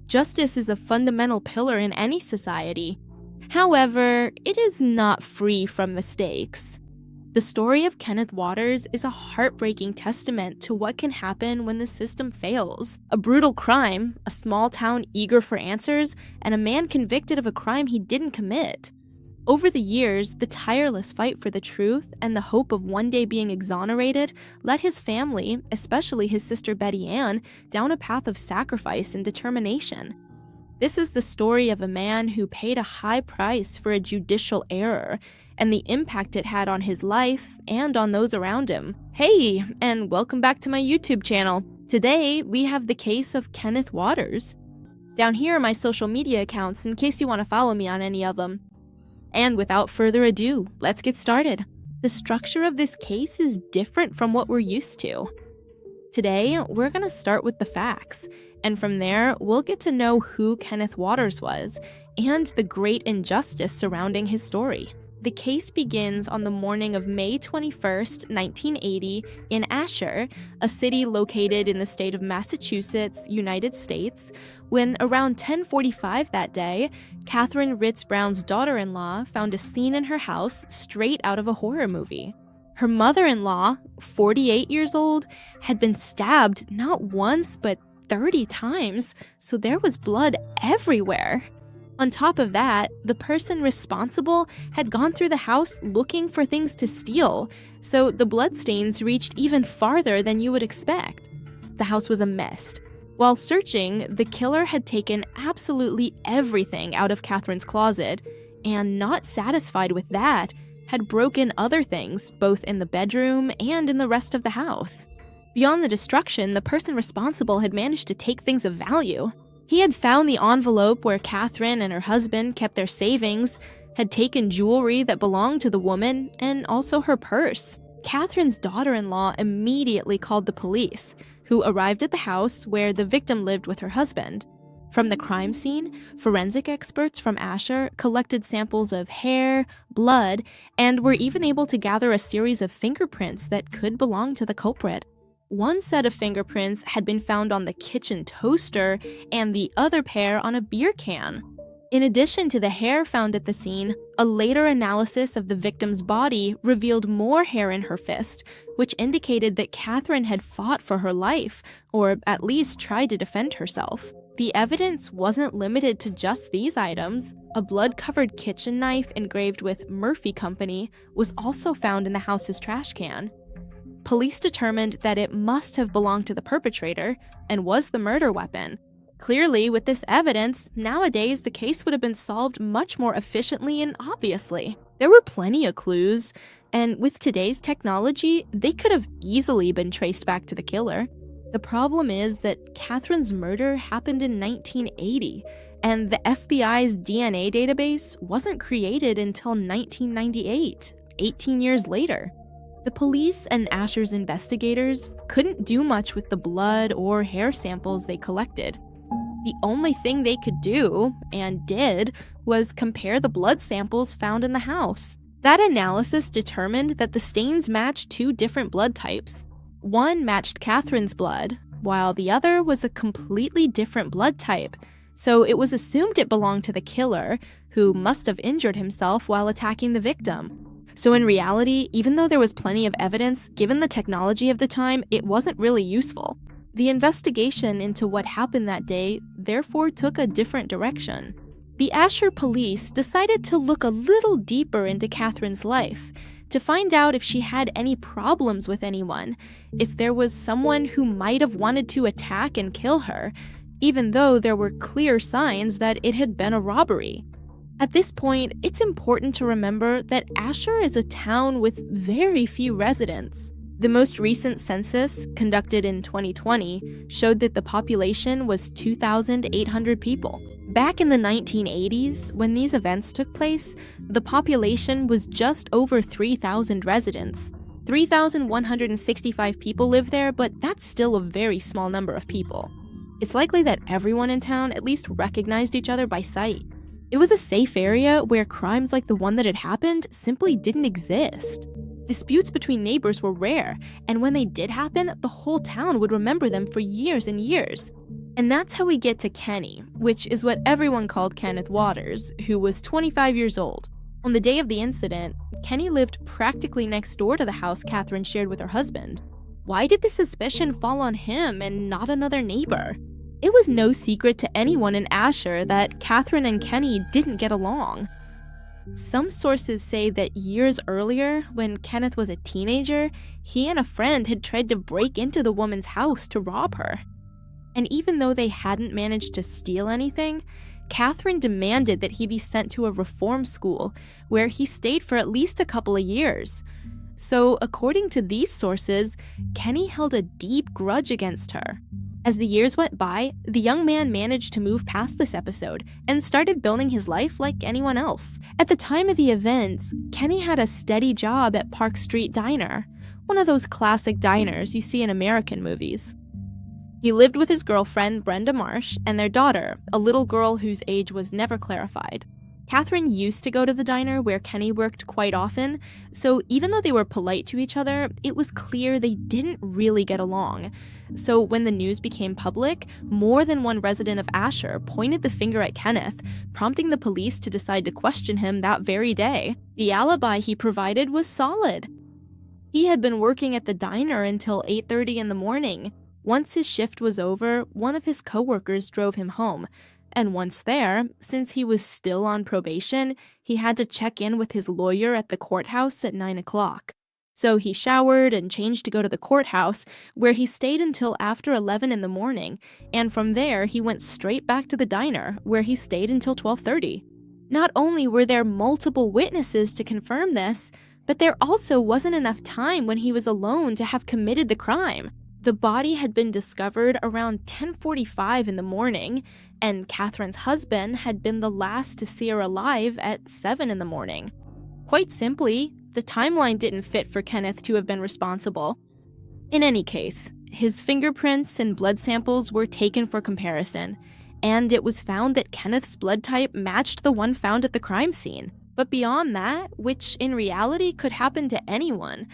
Justice is a fundamental pillar in any society. However, it is not free from mistakes. The story of Kenneth Waters is a heartbreaking testament to what can happen when the system fails. A brutal crime, a small town eager for answers, and a man convicted of a crime he didn't commit. Over the years, the tireless fight for the truth and the hope of one day being exonerated led his family, especially his sister Betty Ann, down a path of sacrifice and determination. This is the story of a man who paid a high price for a judicial error, and the impact it had on his life and on those around him. Hey, and welcome back to my YouTube channel. Today, we have the case of Kenneth Waters. Down here are my social media accounts in case you want to follow me on any of them. And without further ado, let's get started. The structure of this case is different from what we're used to. Today, we're going to start with the facts, and from there, we'll get to know who Kenneth Waters was and the great injustice surrounding his story. The case begins on the morning of May 21st, 1980, in Asher, a city located in the state of Massachusetts, United States, when around 10:45 that day, Catherine Ritz Brown's daughter-in-law found a scene in her house straight out of a horror movie. Her mother-in-law, 48 years old, had been stabbed not once but 30 times, so there was blood everywhere. On top of that, the person responsible had gone through the house looking for things to steal, so the bloodstains reached even farther than you would expect. The house was a mess. While searching, the killer had taken absolutely everything out of Catherine's closet, and not satisfied with that, had broken other things, both in the bedroom and in the rest of the house. Beyond the destruction, the person responsible had managed to take things of value. He had found the envelope where Catherine and her husband kept their savings, had taken jewelry that belonged to the woman, and also her purse. Catherine's daughter-in-law immediately called the police, who arrived at the house where the victim lived with her husband. From the crime scene, forensic experts from Asher collected samples of hair, blood, and were even able to gather a series of fingerprints that could belong to the culprit. One set of fingerprints had been found on the kitchen toaster and the other pair on a beer can. In addition to the hair found at the scene, a later analysis of the victim's body revealed more hair in her fist, which indicated that Catherine had fought for her life, or at least tried to defend herself. The evidence wasn't limited to just these items. A blood-covered kitchen knife engraved with Murphy Company was also found in the house's trash can. Police determined that it must have belonged to the perpetrator and was the murder weapon. Clearly, with this evidence, nowadays the case would have been solved much more efficiently and obviously. There were plenty of clues, and with today's technology, they could have easily been traced back to the killer. The problem is that Catherine's murder happened in 1980, and the FBI's DNA database wasn't created until 1998, 18 years later. The police and Asher's investigators couldn't do much with the blood or hair samples they collected. The only thing they could do, and did, was compare the blood samples found in the house. That analysis determined that the stains matched two different blood types. One matched Catherine's blood, while the other was a completely different blood type, so it was assumed it belonged to the killer, who must have injured himself while attacking the victim. So in reality, even though there was plenty of evidence, given the technology of the time, it wasn't really useful. The investigation into what happened that day therefore took a different direction. The Asher police decided to look a little deeper into Catherine's life, to find out if she had any problems with anyone, if there was someone who might have wanted to attack and kill her, even though there were clear signs that it had been a robbery. At this point, it's important to remember that Asher is a town with very few residents. The most recent census, conducted in 2020, showed that the population was 2,800 people. Back in the 1980s, when these events took place, the population was just over 3,000 residents. 3,165 people live there, but that's still a very small number of people. It's likely that everyone in town at least recognized each other by sight. It was a safe area where crimes like the one that had happened simply didn't exist. Disputes between neighbors were rare, and when they did happen, the whole town would remember them for years and years. And that's how we get to Kenny, which is what everyone called Kenneth Waters, who was 25 years old. On the day of the incident, Kenny lived practically next door to the house Catherine shared with her husband. Why did the suspicion fall on him and not another neighbor? It was no secret to anyone in Asher that Catherine and Kenny didn't get along. Some sources say that years earlier, when Kenneth was a teenager, he and a friend had tried to break into the woman's house to rob her. And even though they hadn't managed to steal anything, Catherine demanded that he be sent to a reform school, where he stayed for at least a couple of years. So, according to these sources, Kenny held a deep grudge against her. As the years went by, the young man managed to move past this episode and started building his life like anyone else. At the time of the events, Kenny had a steady job at Park Street Diner, one of those classic diners you see in American movies. He lived with his girlfriend, Brenda Marsh, and their daughter, a little girl whose age was never clarified. Catherine used to go to the diner where Kenny worked quite often, so even though they were polite to each other, it was clear they didn't really get along. So when the news became public, more than one resident of Asher pointed the finger at Kenneth, prompting the police to decide to question him that very day. The alibi he provided was solid. He had been working at the diner until 8:30 in the morning. Once his shift was over, one of his coworkers drove him home. And once there, since he was still on probation, he had to check in with his lawyer at the courthouse at 9 o'clock. So he showered and changed to go to the courthouse, where he stayed until after 11 in the morning, and from there he went straight back to the diner, where he stayed until 12:30. Not only were there multiple witnesses to confirm this, but there also wasn't enough time when he was alone to have committed the crime. The body had been discovered around 10:45 in the morning, and Catherine's husband had been the last to see her alive at 7 in the morning. Quite simply, the timeline didn't fit for Kenneth to have been responsible. In any case, his fingerprints and blood samples were taken for comparison, and it was found that Kenneth's blood type matched the one found at the crime scene. But beyond that, which in reality could happen to anyone,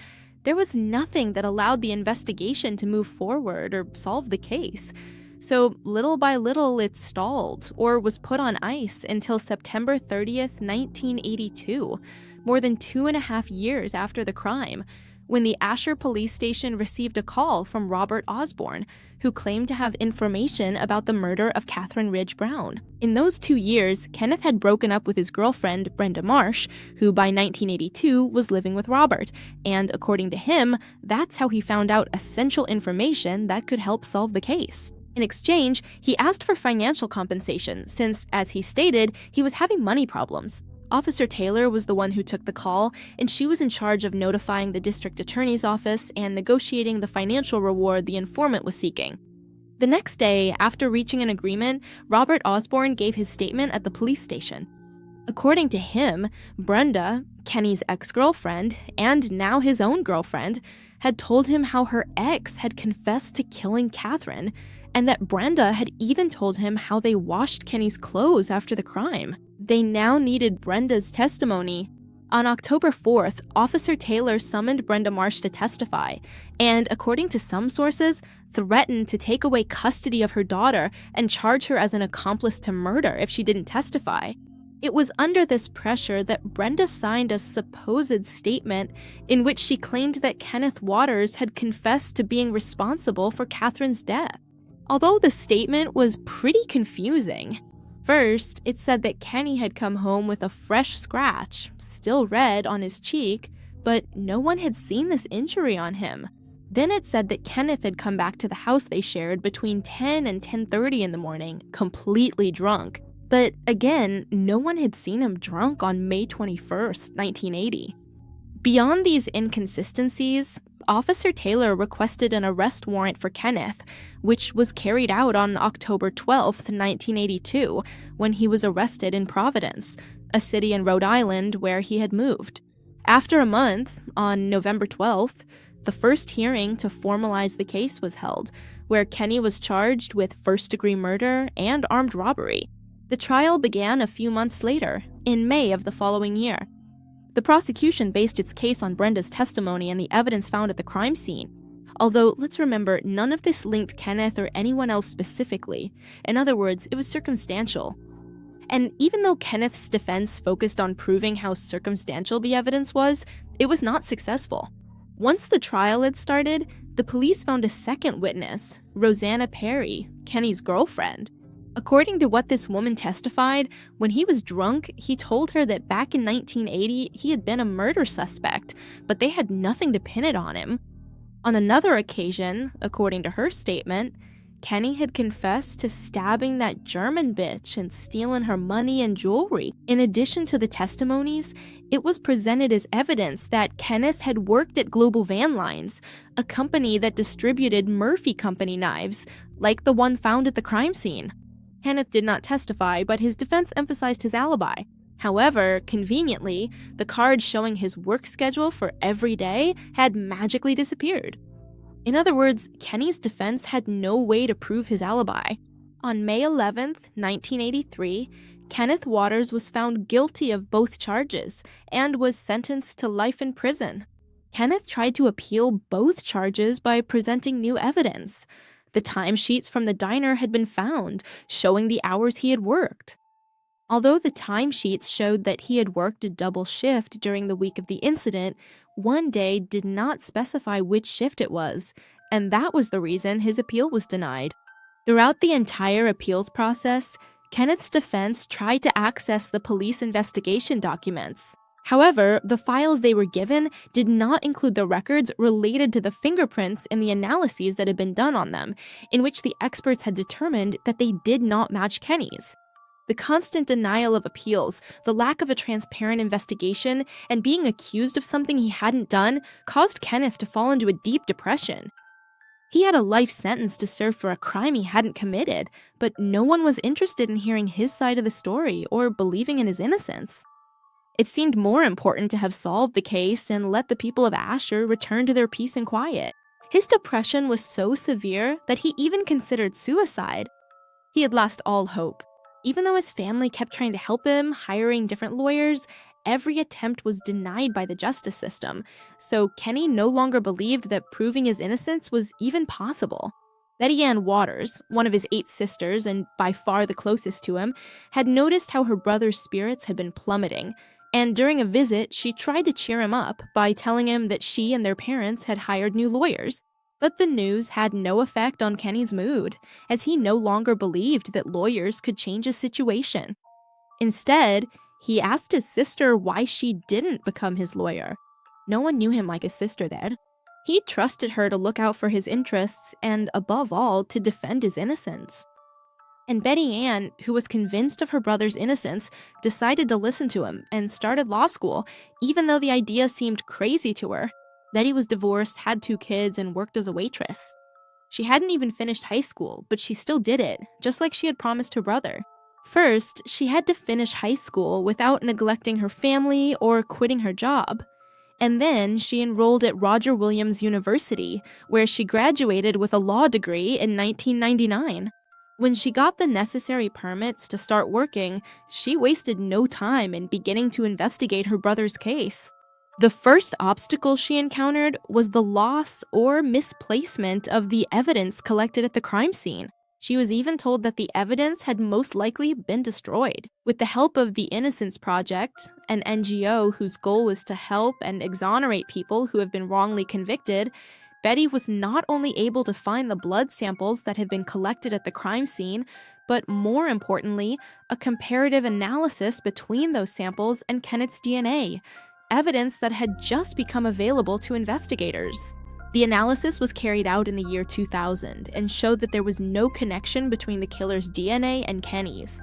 there was nothing that allowed the investigation to move forward or solve the case. So little by little it stalled, or was put on ice until September 30th, 1982, more than 2.5 years after the crime, when the Asher police station received a call from Robert Osborne, who claimed to have information about the murder of Catherine Ridge Brown. In those 2 years, Kenneth had broken up with his girlfriend, Brenda Marsh, who by 1982 was living with Robert, and according to him, that's how he found out essential information that could help solve the case. In exchange, he asked for financial compensation since, as he stated, he was having money problems. Officer Taylor was the one who took the call, and she was in charge of notifying the district attorney's office and negotiating the financial reward the informant was seeking. The next day, after reaching an agreement, Robert Osborne gave his statement at the police station. According to him, Brenda, Kenny's ex-girlfriend, and now his own girlfriend, had told him how her ex had confessed to killing Catherine, and that Brenda had even told him how they washed Kenny's clothes after the crime. They now needed Brenda's testimony. On October 4th, Officer Taylor summoned Brenda Marsh to testify, and according to some sources, threatened to take away custody of her daughter and charge her as an accomplice to murder if she didn't testify. It was under this pressure that Brenda signed a supposed statement in which she claimed that Kenneth Waters had confessed to being responsible for Catherine's death. Although the statement was pretty confusing. First, it said that Kenny had come home with a fresh scratch, still red, on his cheek, but no one had seen this injury on him. Then it said that Kenneth had come back to the house they shared between 10 and 10:30 in the morning, completely drunk. But again, no one had seen him drunk on May 21st, 1980. Beyond these inconsistencies, Officer Taylor requested an arrest warrant for Kenneth, which was carried out on October 12th, 1982, when he was arrested in Providence, a city in Rhode Island where he had moved. After a month, on November 12th, the first hearing to formalize the case was held, where Kenny was charged with first-degree murder and armed robbery. The trial began a few months later, in May of the following year. The prosecution based its case on Brenda's testimony and the evidence found at the crime scene. Although, let's remember, none of this linked Kenneth or anyone else specifically. In other words, it was circumstantial. And even though Kenneth's defense focused on proving how circumstantial the evidence was, it was not successful. Once the trial had started, the police found a second witness, Rosanna Perry, Kenny's girlfriend. According to what this woman testified, when he was drunk, he told her that back in 1980 he had been a murder suspect, but they had nothing to pin it on him. On another occasion, according to her statement, Kenny had confessed to stabbing that German bitch and stealing her money and jewelry. In addition to the testimonies, it was presented as evidence that Kenneth had worked at Global Van Lines, a company that distributed Murphy Company knives, like the one found at the crime scene. Kenneth did not testify, but his defense emphasized his alibi. However, conveniently, the card showing his work schedule for every day had magically disappeared. In other words, Kenny's defense had no way to prove his alibi. On May 11, 1983, Kenneth Waters was found guilty of both charges and was sentenced to life in prison. Kenneth tried to appeal both charges by presenting new evidence. The timesheets from the diner had been found, showing the hours he had worked. Although the timesheets showed that he had worked a double shift during the week of the incident, one day did not specify which shift it was, and that was the reason his appeal was denied. Throughout the entire appeals process, Kenneth's defense tried to access the police investigation documents. However, the files they were given did not include the records related to the fingerprints and the analyses that had been done on them, in which the experts had determined that they did not match Kenny's. The constant denial of appeals, the lack of a transparent investigation, and being accused of something he hadn't done caused Kenneth to fall into a deep depression. He had a life sentence to serve for a crime he hadn't committed, but no one was interested in hearing his side of the story or believing in his innocence. It seemed more important to have solved the case and let the people of Asher return to their peace and quiet. His depression was so severe that he even considered suicide. He had lost all hope. Even though his family kept trying to help him, hiring different lawyers, every attempt was denied by the justice system, so Kenny no longer believed that proving his innocence was even possible. Betty Ann Waters, one of his 8 sisters and by far the closest to him, had noticed how her brother's spirits had been plummeting, and during a visit, she tried to cheer him up by telling him that she and their parents had hired new lawyers. But the news had no effect on Kenny's mood, as he no longer believed that lawyers could change his situation. Instead, he asked his sister why she didn't become his lawyer. No one knew him like his sister did. He trusted her to look out for his interests and, above all, to defend his innocence. And Betty Ann, who was convinced of her brother's innocence, decided to listen to him and started law school, even though the idea seemed crazy to her. Betty was divorced, had 2 kids, and worked as a waitress. She hadn't even finished high school, but she still did it, just like she had promised her brother. First, she had to finish high school without neglecting her family or quitting her job. And then she enrolled at Roger Williams University, where she graduated with a law degree in 1999. When she got the necessary permits to start working, she wasted no time in beginning to investigate her brother's case. The first obstacle she encountered was the loss or misplacement of the evidence collected at the crime scene. She was even told that the evidence had most likely been destroyed. With the help of the Innocence Project, an NGO whose goal was to help and exonerate people who have been wrongly convicted, Betty was not only able to find the blood samples that had been collected at the crime scene, but more importantly, a comparative analysis between those samples and Kenneth's DNA, evidence that had just become available to investigators. The analysis was carried out in the year 2000 and showed that there was no connection between the killer's DNA and Kenny's.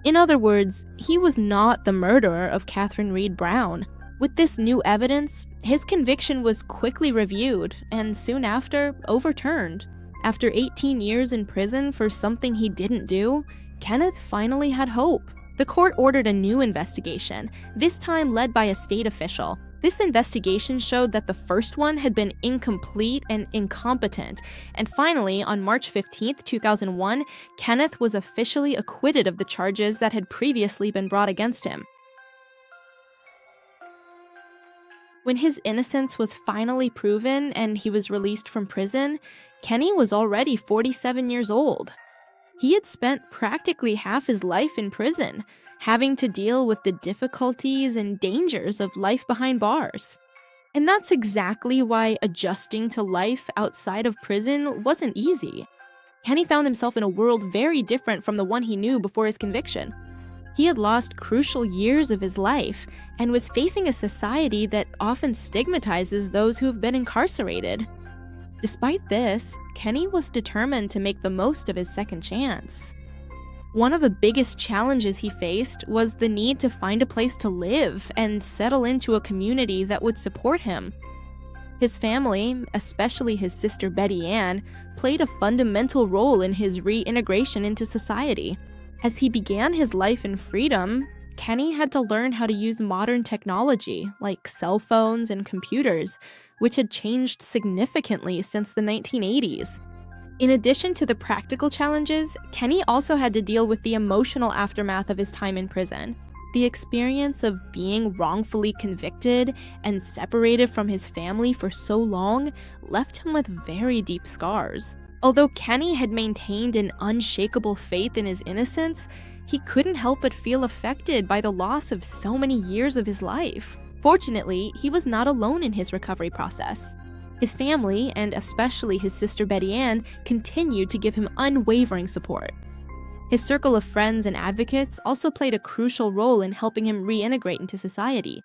In other words, he was not the murderer of Catherine Reed Brown. With this new evidence, his conviction was quickly reviewed and soon after overturned. After 18 years in prison for something he didn't do, Kenneth finally had hope. The court ordered a new investigation, this time led by a state official. This investigation showed that the first one had been incomplete and incompetent, and finally, on March 15, 2001, Kenneth was officially acquitted of the charges that had previously been brought against him. When his innocence was finally proven and he was released from prison, Kenny was already 47 years old. He had spent practically half his life in prison, having to deal with the difficulties and dangers of life behind bars. And that's exactly why adjusting to life outside of prison wasn't easy. Kenny found himself in a world very different from the one he knew before his conviction. He had lost crucial years of his life and was facing a society that often stigmatizes those who have been incarcerated. Despite this, Kenny was determined to make the most of his second chance. One of the biggest challenges he faced was the need to find a place to live and settle into a community that would support him. His family, especially his sister Betty Ann, played a fundamental role in his reintegration into society. As he began his life in freedom, Kenny had to learn how to use modern technology like cell phones and computers, which had changed significantly since the 1980s. In addition to the practical challenges, Kenny also had to deal with the emotional aftermath of his time in prison. The experience of being wrongfully convicted and separated from his family for so long left him with very deep scars. Although Kenny had maintained an unshakable faith in his innocence, he couldn't help but feel affected by the loss of so many years of his life. Fortunately, he was not alone in his recovery process. His family, and especially his sister Betty Ann, continued to give him unwavering support. His circle of friends and advocates also played a crucial role in helping him reintegrate into society.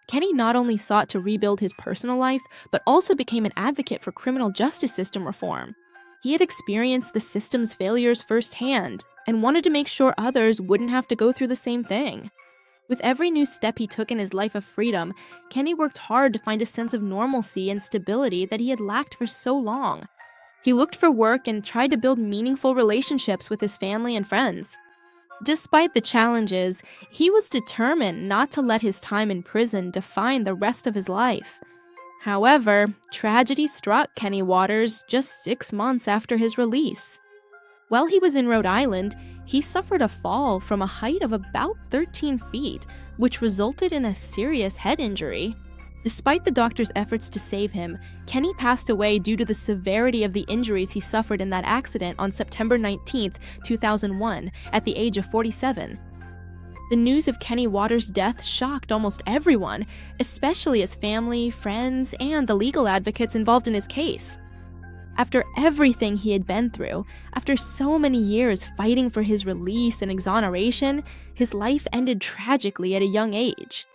Kenny not only sought to rebuild his personal life, but also became an advocate for criminal justice system reform. He had experienced the system's failures firsthand and wanted to make sure others wouldn't have to go through the same thing. With every new step he took in his life of freedom, Kenny worked hard to find a sense of normalcy and stability that he had lacked for so long. He looked for work and tried to build meaningful relationships with his family and friends. Despite the challenges, he was determined not to let his time in prison define the rest of his life. However, tragedy struck Kenny Waters just 6 months after his release. While he was in Rhode Island, he suffered a fall from a height of about 13 feet, which resulted in a serious head injury. Despite the doctor's efforts to save him, Kenny passed away due to the severity of the injuries he suffered in that accident on September 19, 2001, at the age of 47. The news of Kenny Waters' death shocked almost everyone, especially his family, friends, and the legal advocates involved in his case. After everything he had been through, after so many years fighting for his release and exoneration, his life ended tragically at a young age.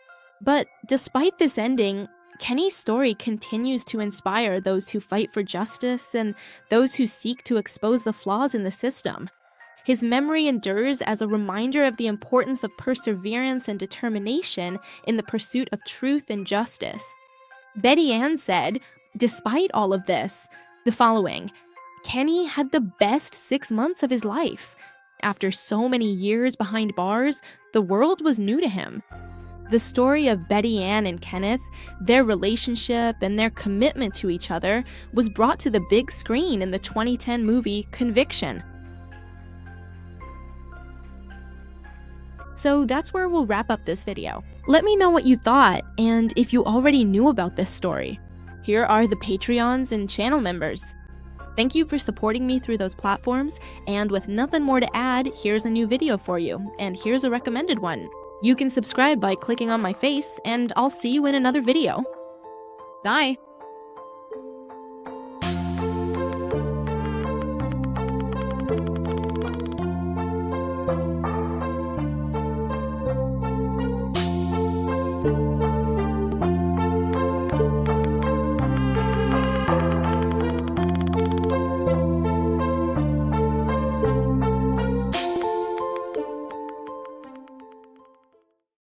But despite this ending, Kenny's story continues to inspire those who fight for justice and those who seek to expose the flaws in the system. His memory endures as a reminder of the importance of perseverance and determination in the pursuit of truth and justice. Betty Ann said, despite all of this, the following: Kenny had the best 6 months of his life. After so many years behind bars, the world was new to him. The story of Betty Ann and Kenneth, their relationship, and their commitment to each other was brought to the big screen in the 2010 movie Conviction. So that's where we'll wrap up this video. Let me know what you thought, and if you already knew about this story. Here are the Patreons and channel members. Thank you for supporting me through those platforms, and with nothing more to add, here's a new video for you, and here's a recommended one. You can subscribe by clicking on my face, and I'll see you in another video. Bye!